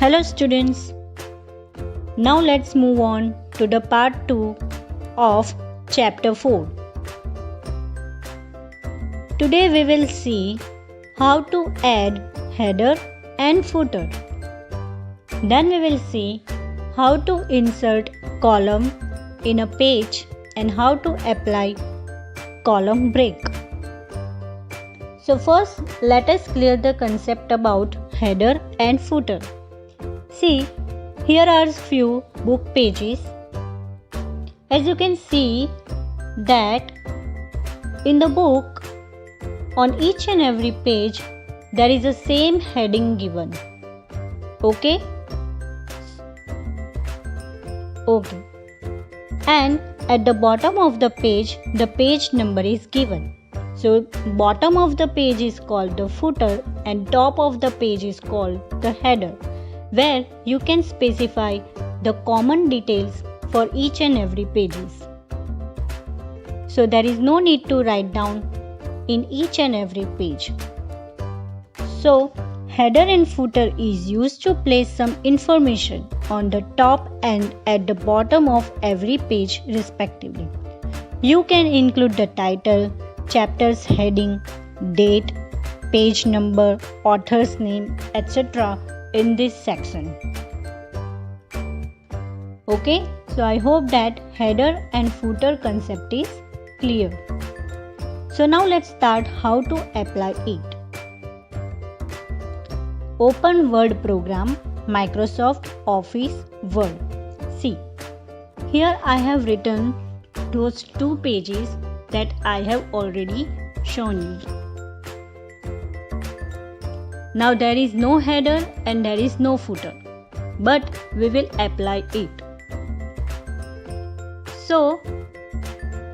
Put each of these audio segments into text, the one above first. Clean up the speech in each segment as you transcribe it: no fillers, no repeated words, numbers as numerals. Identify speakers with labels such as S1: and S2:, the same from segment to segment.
S1: Hello students, now let's move on to the part 2 of chapter 4. Today we will see how to add header and footer. Then we will see how to insert column in a page and how to apply column break. So first let us clear the concept about header and footer. See, here are few book pages. As you can see that in the book, on each and every page, there is the same heading given. Okay? Okay. And at the bottom of the page number is given. So, bottom of the page is called the footer and top of the page is called the header, where you can specify the common details for each and every pages. So there is no need to write down in each and every page. So header and footer is used to place some information on the top and at the bottom of every page respectively. You can include the title, chapter's heading, date, page number, author's name, etc. in this section. Okay, so I hope that header and footer concept is clear. So now let's start how to apply it. Open Word program, Microsoft Office Word. See, here I have written those two pages that I have already shown you. Now there is no header and there is no footer, but we will apply it. So,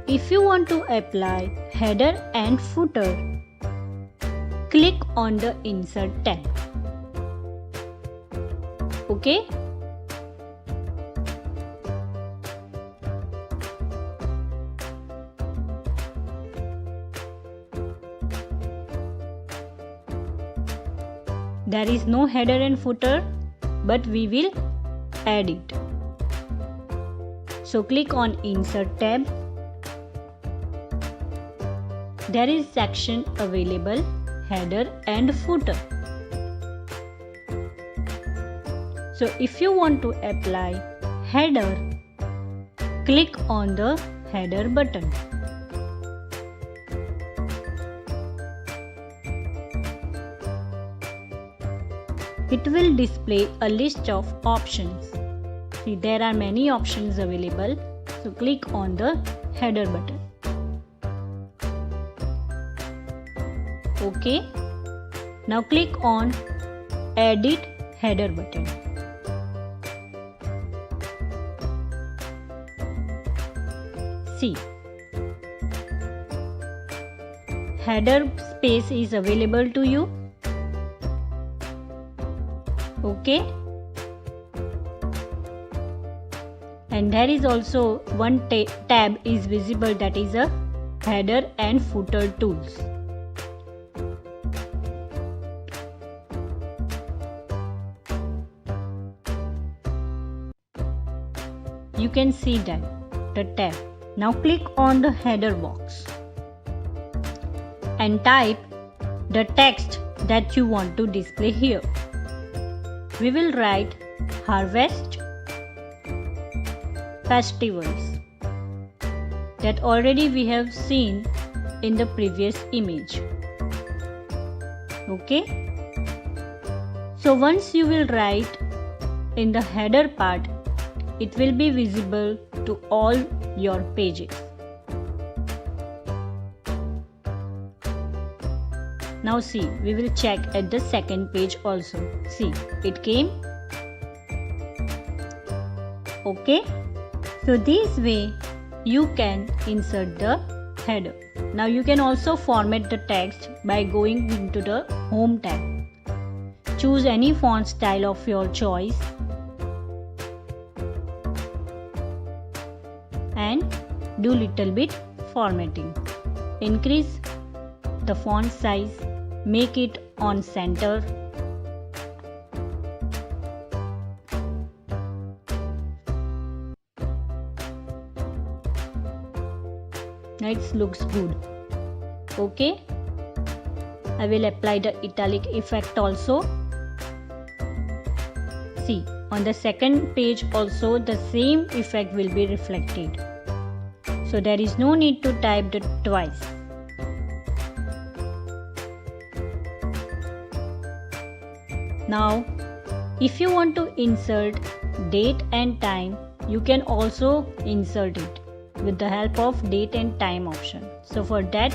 S1: if you want to apply header and footer, click on the Insert tab. Okay? There is no header and footer, but we will add it. So click on Insert tab. There is section available, header and footer. So if you want to apply header, click on the header button. It will display a list of options. See, there are many options available. So click on the header button. Okay. Now click on Edit Header button. See, header space is available to you. Okay, and there is also one tab is visible, that is a header and footer tools. You can see that the tab. Now click on the header box and type the text that you want to display here. We will write Harvest Festivals, that already we have seen in the previous image. Okay. So once you will write in the header part, it will be visible to all your pages. Now see, we will check at the second page also. See, it came. Okay. So this way you can insert the header. Now you can also format the text by going into the Home tab. Choose any font style of your choice and do little bit formatting. Increase the font size, make it on center Now it looks good. Okay, I will apply the italic effect also. See, on the second page also the same effect will be reflected. So there is no need to type it twice. Now, if you want to insert date and time, you can also insert it with the help of date and time option. So for that,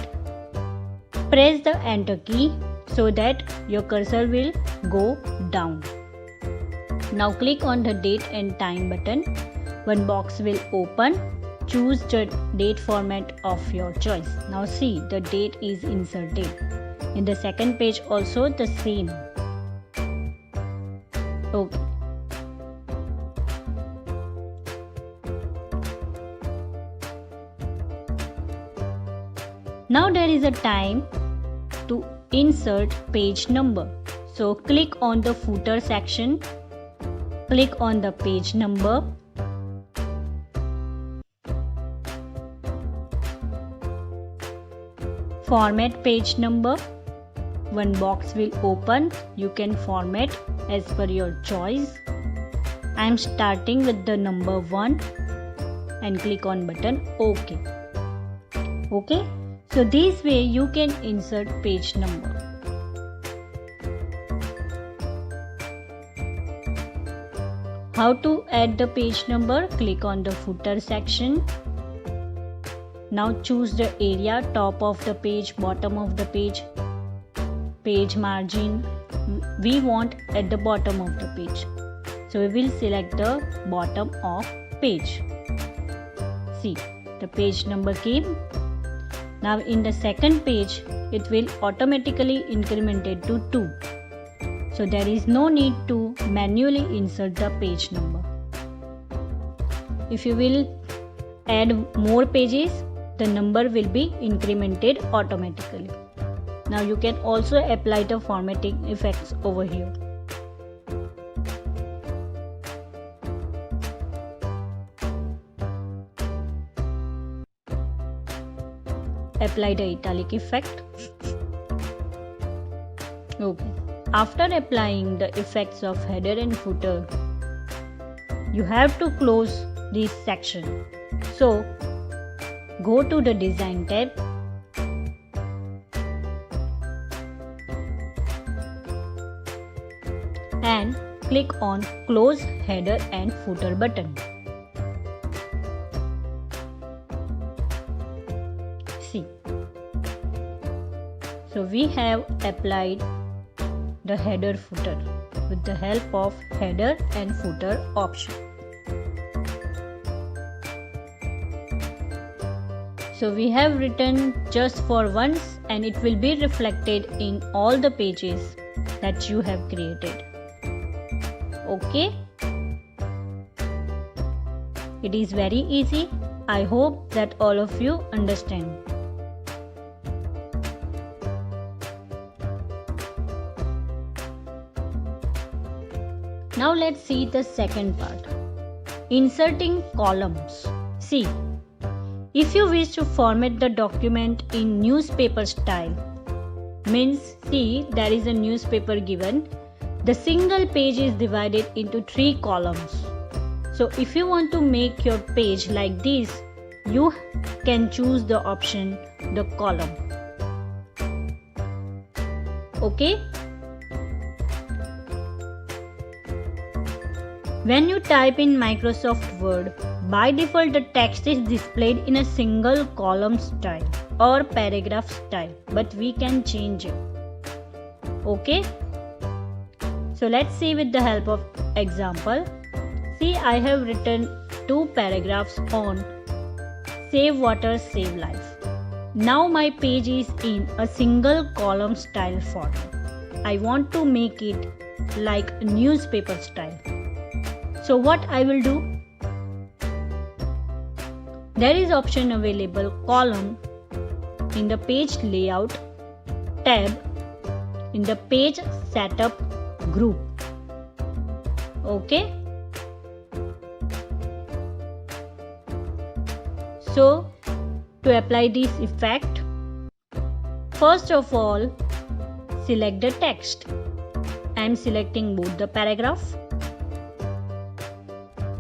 S1: press the enter key so that your cursor will go down. Now click on the date and time button. One box will open. Choose the date format of your choice. Now see, the date is inserted. In the second page also the same. Okay. Now there is a time to insert page number. So click on the footer section. Click on the page number. Format page number. One box will open. You can format as per your choice. I am starting with the number 1 and click on button OK. Okay. So this way you can insert page number. How to add the page number? Click on the footer section. Now choose the area, top of the page, bottom of the page, page margin. We want at the bottom of the page. So we will select the bottom of page. See, the page number came. Now in the second page, it will automatically incremented to 2. So there is no need to manually insert the page number. If you will add more pages, the number will be incremented automatically. Now you can also apply the formatting effects over here. Apply the italic effect. Okay. After applying the effects of header and footer, you have to close this section. So go to the design tab. And click on close header and footer button. See. So we have applied the header footer with the help of header and footer option. So we have written just for once and it will be reflected in all the pages that you have created. Okay? It is very easy. I hope that all of you understand. Now let's see the second part. Inserting columns. See, if you wish to format the document in newspaper style, means see there is a newspaper given. The single page is divided into 3 columns. So if you want to make your page like this, you can choose the option the column. Okay? When you type in Microsoft Word, by default the text is displayed in a single column style or paragraph style, but we can change it. Okay? So let's see with the help of example. See, I have written 2 paragraphs on Save Water, Save Life. Now my page is in a single column style format. I want to make it like newspaper style. So what I will do? There is option available column in the page layout tab in the page setup group. Okay? So To apply this effect, first of all, select the text. I am selecting both the paragraph,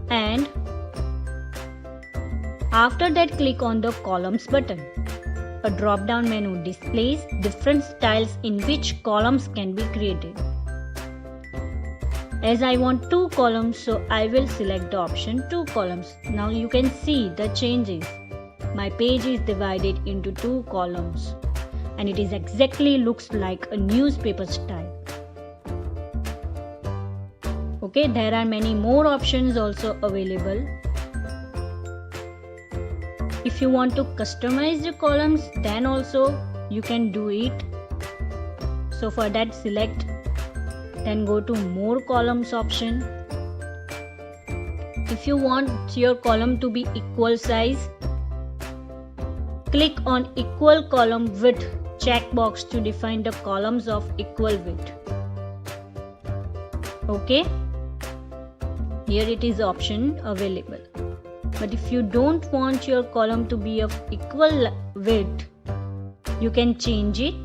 S1: and after that click on the columns button. A drop down menu displays different styles in which columns can be created. As I want 2 columns, so I will select the option 2 columns. Now you can see the changes. My page is divided into 2 columns and it is exactly looks like a newspaper style. Okay, there are many more options also available. If you want to customize the columns, then also you can do it. So for that, select, then go to more columns option. If you want your column to be equal size, click on equal column width checkbox to define the columns of equal width. Okay, here it is option available. But if you don't want your column to be of equal width, you can change it.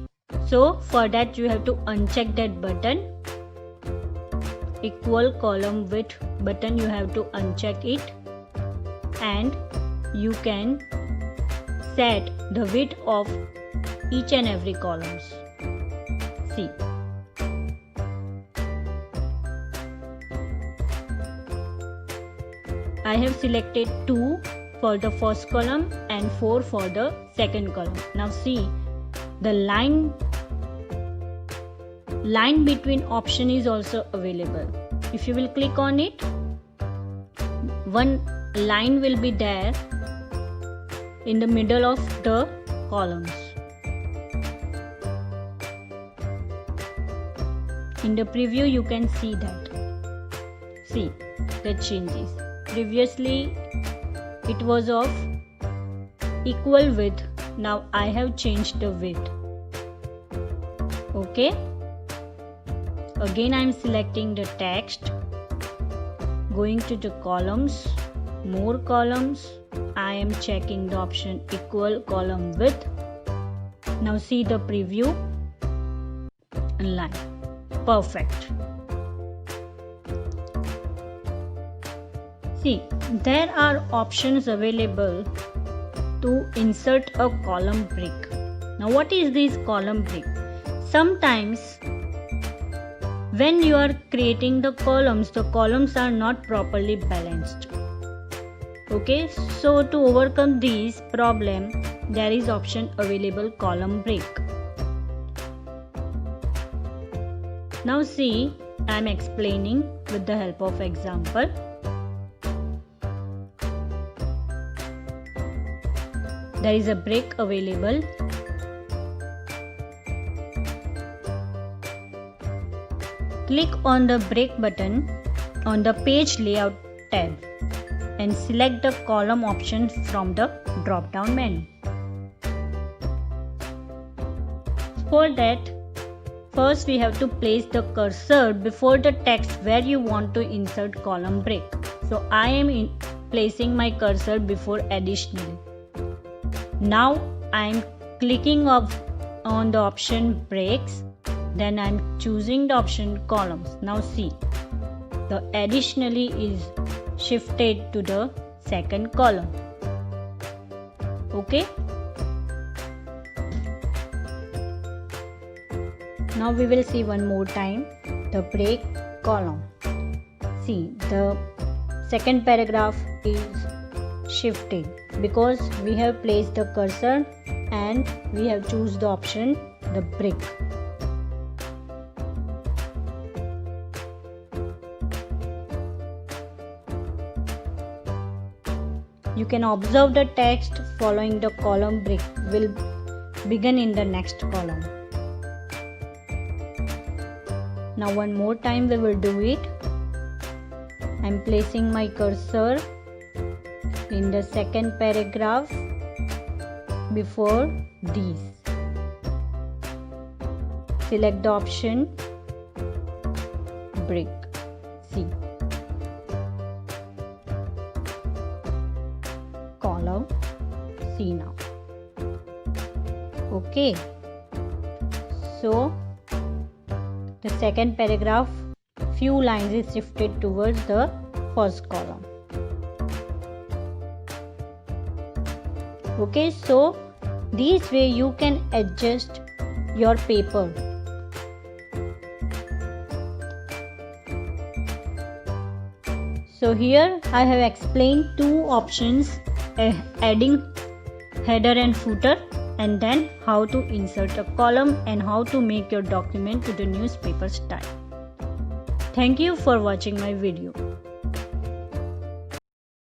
S1: So for that you have to uncheck that button. Equal column width button, you have to uncheck it, and you can set the width of each and every columns. See. I have selected 2 for the first column and 4 for the second column. Now see, the line between option is also available. If you will click on it, one line will be there in the middle of the columns. In the preview you can see that. See the changes. Previously it was of equal width. Now I have changed the width. Okay. Again I am selecting the text, going to the columns, more columns. I am checking the option equal column width. Now see the preview and line. Perfect. See, there are options available to insert a column break. Now what is this column break? Sometimes when you are creating the columns are not properly balanced. Okay, so to overcome this problem, there is option available column break. Now see, I am explaining with the help of example. There is a break available. Click on the break button on the page layout tab and select the column option from the drop down menu. For that, first we have to place the cursor before the text where you want to insert column break. So I am placing my cursor before additional. Now I am clicking on the option breaks, then I am choosing the option columns. Now see, the additionally is shifted to the second column. Okay. Now we will see one more time the break column. See, the second paragraph is shifted because we have placed the cursor and we have choose the option the break. You can observe the text following the column break will begin in the next column. Now one more time we will do it. I am placing my cursor in the second paragraph before these. Select the option break. See. Column. See now. Okay, so the second paragraph, few lines is shifted towards the first column. Okay, so this way you can adjust your paper. So here I have explained two options, adding header and footer, and then how to insert a column and how to make your document to the newspaper style. Thank you for watching my video.